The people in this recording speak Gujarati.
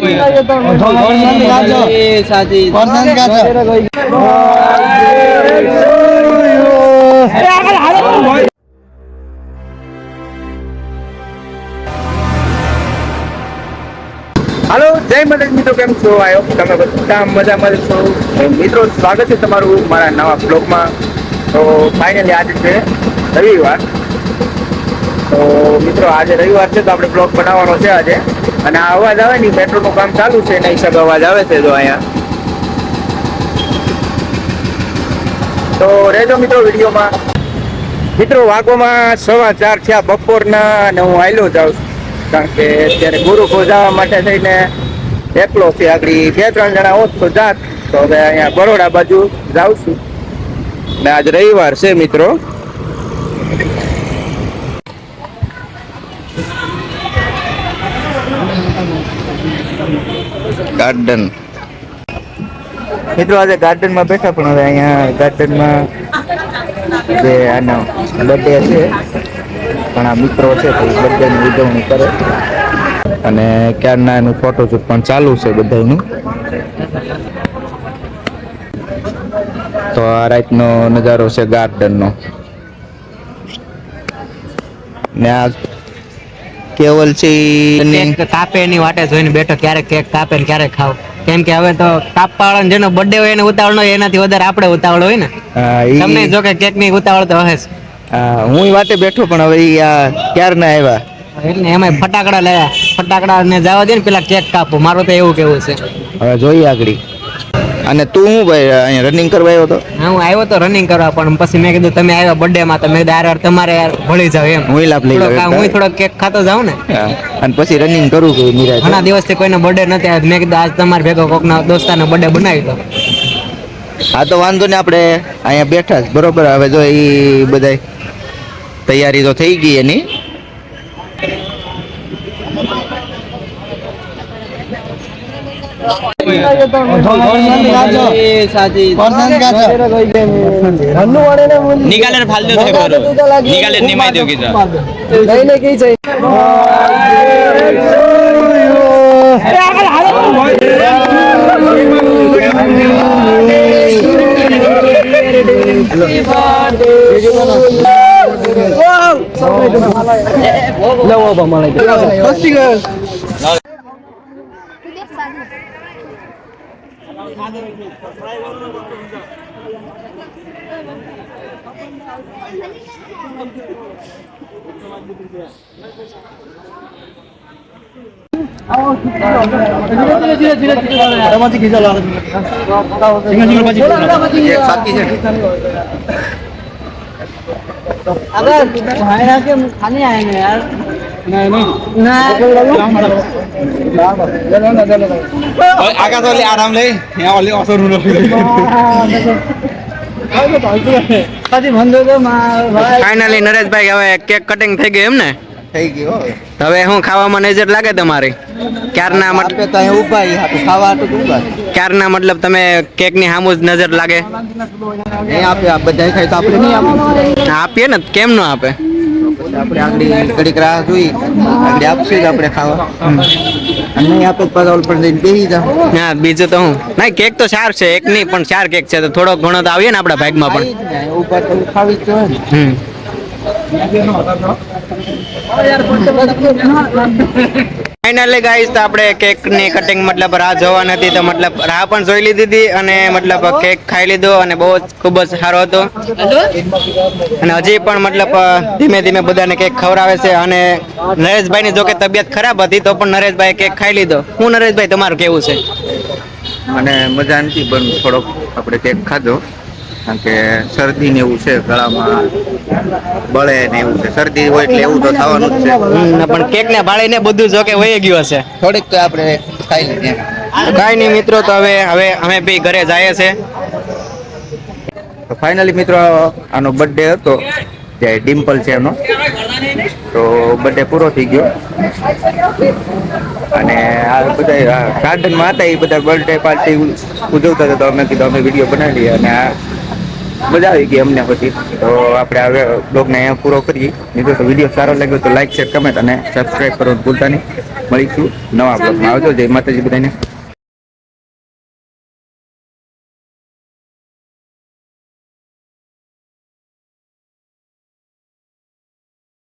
હાલો, જય માતાજી મિત્રો, કેમ છો? આયો તમે બધા મજામાં છો મિત્રો? સ્વાગત છે તમારું મારા નવા બ્લોગમાં. તો ફાઇનલી આજે છે રવિવાર. તો મિત્રો આજે રવિવાર છે તો આપણે બ્લોગ બનાવવાનો છે આજે. અને આ અવાજ આવે ને, મેટ્રોનું કામ ચાલુ છે એના હિસાબે અવાજ આવે છે. જો અહીંયા તો રહેજો મિત્રો વિડીયોમાં. મિત્રો વાગોમાં 4:15 થયા બપોરના અને હું આયલો જાઉં છું, કારણ કે અત્યારે ગુરુકો જવા માટે થઈને એકલો છે. આગળ 2-3 જણા હોત તો જાત. તો હવે અહીંયા બરોડા બાજુ જાઉં છું ને આજ રવિવાર છે મિત્રો. ગાર્ડન મિત્રો, આજે ગાર્ડનમાં બેઠા, પણ હવે અહીંયા ગાર્ડનમાં જે આનો બર્થડે છે ઘણા મિત્રો છે તો બર્થડેની ઉજવણી કરે, અને ક્યારના એનું ફોટોશૂટ પણ ચાલુ છે બધાનું. તો આ રાતનો નજારો છે ગાર્ડનનો. ને આ કેવલ છે કાપે એની વાટે જોઈને બેઠો, ક્યારેક કેક કાપે ને ક્યારેક ખાવ. કેમ કે હવે તો કાપવા વાળા જેનો બર્થડે હોય એને ઉતાવળ હોય, એનાથી વધારે આપણે ઉતાવળ હોય ને. તમને જો કે કેક ની ઉતાવળ તો હશે. હું વાટે બેઠો, પણ હવે ક્યારના આવ્યા એટલે એમાં ફટાકડા લાયા. ફટાકડા ને જવા દે ને, પેલા કેક કાપો. મારું તો એવું કેવું છે. હવે જોઈએ આગળ. અને તું હું ભાઈ અહીંયા રનિંગ કરવા આવ્યો હતો? હા, હું આવ્યો તો રનિંગ કરવા, પણ પછી મેં કીધું તમે આવ્યા બર્થડે માં, તમે તમારે ભળી જાવ એમ. હું લાભ લઈ લઉં, હું થોડો કેક ખાતો જાઉં ને, અને પછી રનિંગ કરું કે નિરાશ. ઘણા દિવસથી કોઈનો બર્થડે નથી આવ્યો, મેં કીધું આજ તમારે ભેગો કોકના દોસ્તારનો બર્થડે બનાવી દો. હા તો વાંધો ને, આપણે અહીંયા બેઠા જ બરોબર. હવે જો એ બધા તૈયારી તો થઈ ગઈ એની. निकाले फालतू थे करो निकाले निमाई दो किसा नहीं नहीं की चाहिए अगर भाईरा के खाने आएंगे यार नहीं आगा तो ले आराम ले यहाँ वाले असर होना फिर ફાઇનલી નરેશભાઈ હવે કેક કટિંગ થઈ ગયું એમ ને? થઈ ગયો. હવે હું ખાવામાં નજર લાગે તમારી? ક્યારના આપણે તો અહીંયા ઊભા છીએ, ખાવા તો ઊભા. ક્યારના મતલબ તમે કેક ની સામું જ નજર લાગે? નહીં આપે, આ બધા ખાય તો આપણે નહીં આપે. આપીએ ને, કેમ ન આપે? આપણે આગળ ઘડીક રાહ જોઈ, આગળ આપશે જ આપણે ખાવા. અને નહીં આપે તો પાછા ઓલ પર જઈને બેસી જાવ. હા, બીજું તો હું નહીં. કેક તો 4 છે, એક નહીં પણ 4 કેક છે, તો થોડો ઘણો તો આવીએ ને આપણા ભાગમાં પણ. ઉપર તો ખાવી જ જોઈએ ને. ફાઇનલી ગાઈસ, તો આપણે કેક ની કટિંગ મતલબ રાહ જોવા નથી, તો મતલબ રાહ પણ જોઈ લીધી હતી, અને મતલબ કેક ખાઈ લીધો, અને બહુ ખૂબ જ સારો હતો. અને હજી પણ મતલબ ધીમે ધીમે બધાને કેક ખવડાવે છે. અને નરેશભાઈ ની જો કે તબિયત ખરાબ હતી, તો પણ નરેશભાઈ કેક ખાઈ લીધો. હું નરેશભાઈ તમારું કેવું છે? મને મજા નથી, પણ થોડોક આપણે કેક ખાધો, કારણ કે શરદી ને એવું છે, ગળામાં બળે ને એવું છે. શરદી હોય એટલે એવું તો થવાનું જ છે. પણ કેક ને ભાળે ને બધું જો કે વહી ગયું હશે. થોડીક તો આપણે ખાઈ લઈએ. કાંઈ નહીં મિત્રો, તો હવે અમે બી ઘરે જઈએ છે. તો ફાઇનલી મિત્રો, આનો બર્થડે હતો, જે ડિમ્પલ છે એનો, તો બર્થડે પૂરો થઈ ગયો. અને આ બધા ગાર્ડનમાં હતા, એ બધા બર્થડે પાર્ટી ઉજવતા હતા, તો અમે કીધું અમે વિડીયો બનાવી લઈએ. અને આ મજા આવી ગઈ અમને પછી. તો આપણે હવે બ્લોગને અહીંયા પૂરો કરીએ. મિત્રો તો વિડીયો સારો લાગ્યો તો લાઈક, શેર, કમેન્ટ અને સબસ્ક્રાઈબ કરવાનું ભૂલતા નહીં. મળીશું નવા બ્લોગમાં. આવજો. જય માતાજી બધાને.